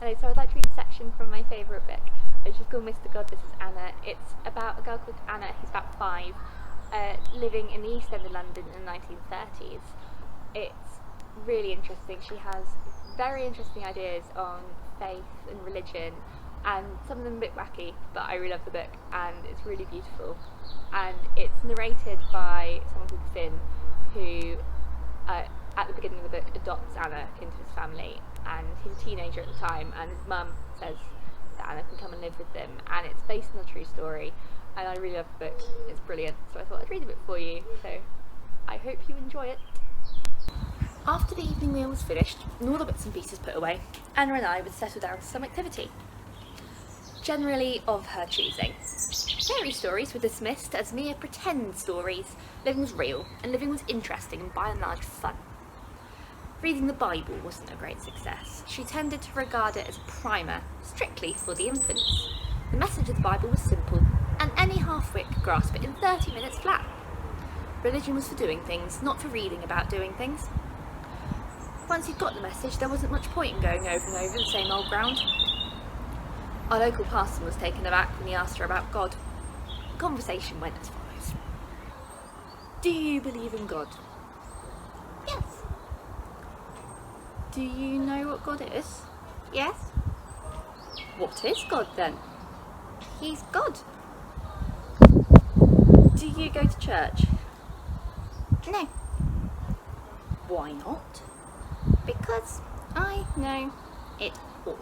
Hello, so I'd like to read a section from my favourite book, which is called Mr. God, This is Anna. It's about a girl called Anna who's about 5, living in the East End of London in the 1930s. It's really interesting. She has very interesting ideas on faith and religion, and some of them a bit wacky, but I really love the book, and it's really beautiful. And it's narrated by someone called Fynn, who at the beginning of the book adopts Anna into his family, and he's a teenager at the time, and his mum says that Anna can come and live with them, and it's based on a true story, and I really love the book. It's brilliant, so I thought I'd read a bit for you, so I hope you enjoy it. After the evening meal was finished and all the bits and pieces put away, Anna and I would settle down to some activity, generally of her choosing. Fairy stories were dismissed as mere pretend stories. Living was real, and living was interesting and by and large fun. Reading the Bible wasn't a great success. She tended to regard it as a primer, strictly for the infants. The message of the Bible was simple, and any half-wit could grasp it in 30 minutes flat. Religion was for doing things, not for reading about doing things. Once you'd got the message, there wasn't much point in going over and over the same old ground. Our local parson was taken aback when he asked her about God. The conversation went as follows. Do you believe in God? Yes. Do you know what God is? Yes. What is God then? He's God. Do you go to church? No. Why not? Because I know it all.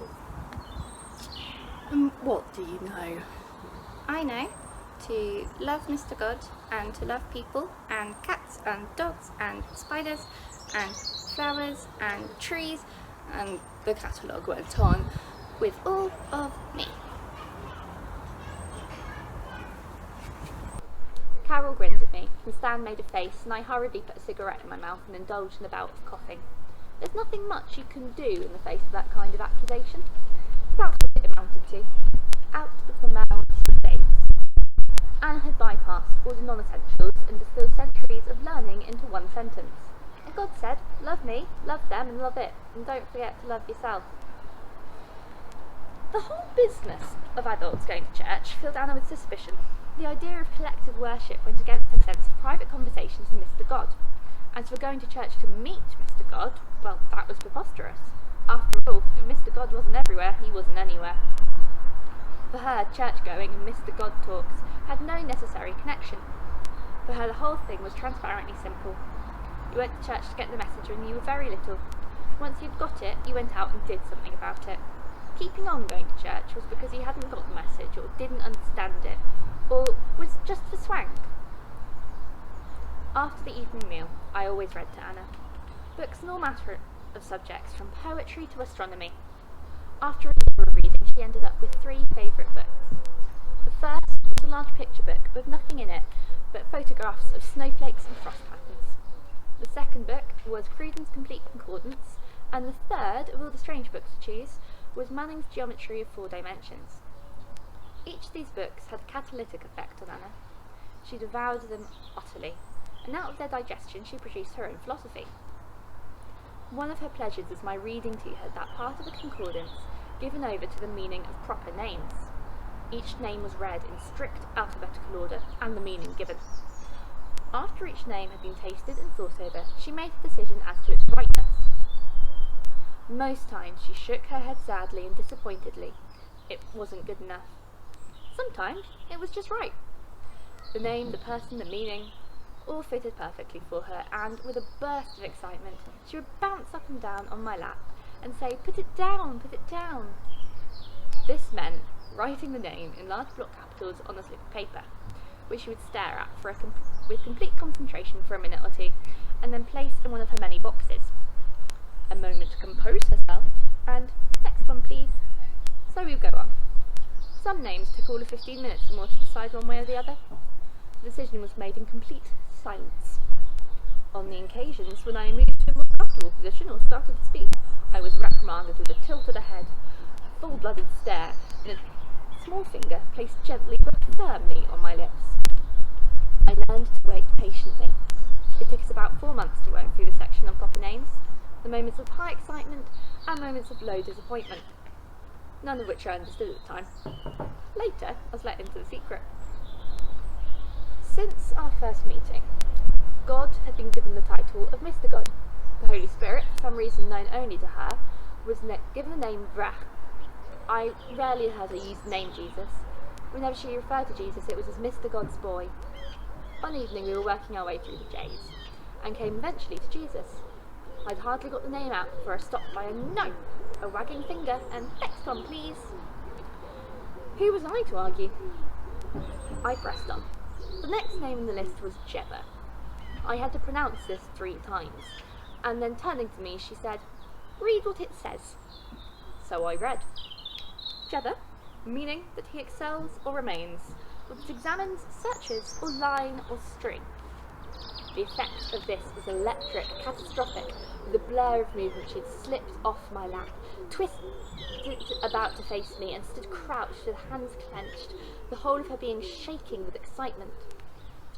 And what do you know? I know to love Mr. God, and to love people, and cats, and dogs, and spiders, and flowers, and trees, and the catalogue went on, with all of me. Carol grinned at me, and Stan made a face, and I hurriedly put a cigarette in my mouth and indulged in a bout of coughing. There's nothing much you can do in the face of that kind of accusation. That's what it amounted to. Out of the mouths of babes. Anna had bypassed all the non-essentials and distilled centuries of learning into one sentence. And God said, love me, love them, and love it, and don't forget to love yourself. The whole business of adults going to church filled Anna with suspicion. The idea of collective worship went against her sense of private conversations with Mr. God. As for going to church to meet Mr. God, well, that was preposterous. After all, if Mr. God wasn't everywhere, he wasn't anywhere. For her, church-going and Mr. God talks had no necessary connection. For her, the whole thing was transparently simple. You went to church to get the message when you were very little. Once you'd got it, you went out and did something about it. Keeping on going to church was because you hadn't got the message, or didn't understand it, or was just for swank. After the evening meal, I always read to Anna. Books in all matter of subjects, from poetry to astronomy. After a year of reading, she ended up with 3 favourite books. The first was a large picture book with nothing in it but photographs of snowflakes and frost patterns. The second book was Cruden's Complete Concordance, and the third, of all the strange books to choose, was Manning's Geometry of 4 Dimensions. Each of these books had a catalytic effect on Anna. She devoured them utterly, and out of their digestion she produced her own philosophy. One of her pleasures was my reading to her that part of the concordance given over to the meaning of proper names. Each name was read in strict alphabetical order, and the meaning given. After each name had been tasted and thought over, she made a decision as to its rightness. Most times she shook her head sadly and disappointedly. It wasn't good enough. Sometimes it was just right. The name, the person, the meaning, all fitted perfectly for her, and with a burst of excitement, she would bounce up and down on my lap and say, "Put it down, put it down." This meant writing the name in large block capitals on a slip of paper, which she would stare at with complete concentration for a minute or two, and then place in one of her many boxes. A moment to compose herself, and next one please. So we would go on. Some names took all of 15 minutes or more to decide one way or the other. The decision was made in complete silence. On the occasions when I moved to a more comfortable position or started to speak, I was reprimanded with a tilt of the head, a full-blooded stare, and a small finger placed gently but firmly on my lips. I learned to wait patiently. It took us about 4 months to work through the section on proper names, the moments of high excitement and moments of low disappointment. none of which I understood at the time. Later, I was let into the secret. Since our first meeting, God had been given the title of Mr. God. The Holy Spirit, for some reason known only to her, was given the name Vrach. I rarely heard her use the name Jesus. Whenever she referred to Jesus, it was as Mr. God's boy. One evening we were working our way through the J's, and came eventually to Jesus. I'd hardly got the name out before I was stopped by a no, a wagging finger, and next one please. Who was I to argue? I pressed on. The next name in the list was Jebba. I had to pronounce this 3 times, and then turning to me she said, "Read what it says." So I read. Jebba, meaning that he excels or remains, that examines, searches, or line or string. The effect of this was electric, catastrophic. With a blur of movement she had slipped off my lap, twisted about to face me, and stood crouched with hands clenched, the whole of her being shaking with excitement.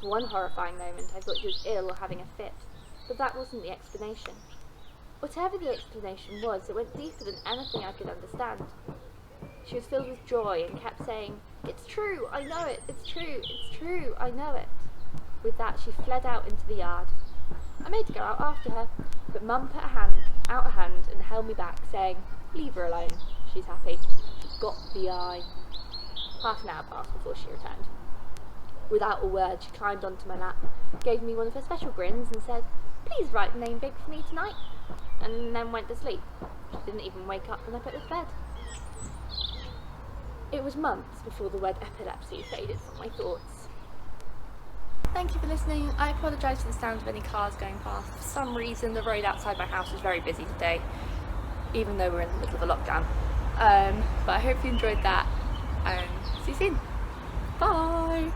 For one horrifying moment I thought she was ill or having a fit, but that wasn't the explanation. Whatever the explanation was, it went deeper than anything I could understand. She was filled with joy and kept saying, "It's true, I know it, it's true, it's true, I know it." With that she fled out into the yard. I made to go out after her, but Mum put out a hand and held me back, saying, "Leave her alone, she's happy, she's got the eye." Half an hour passed before she returned. Without a word she climbed onto my lap, gave me one of her special grins and said, "Please write the name big for me tonight," and then went to sleep. She didn't even wake up when I put her to bed. It was months before the word epilepsy faded from my thoughts. Thank you for listening. I apologise for the sound of any cars going past. For some reason the road outside my house was very busy today, even though we're in the middle of a lockdown. But I hope you enjoyed that, and see you soon. Bye!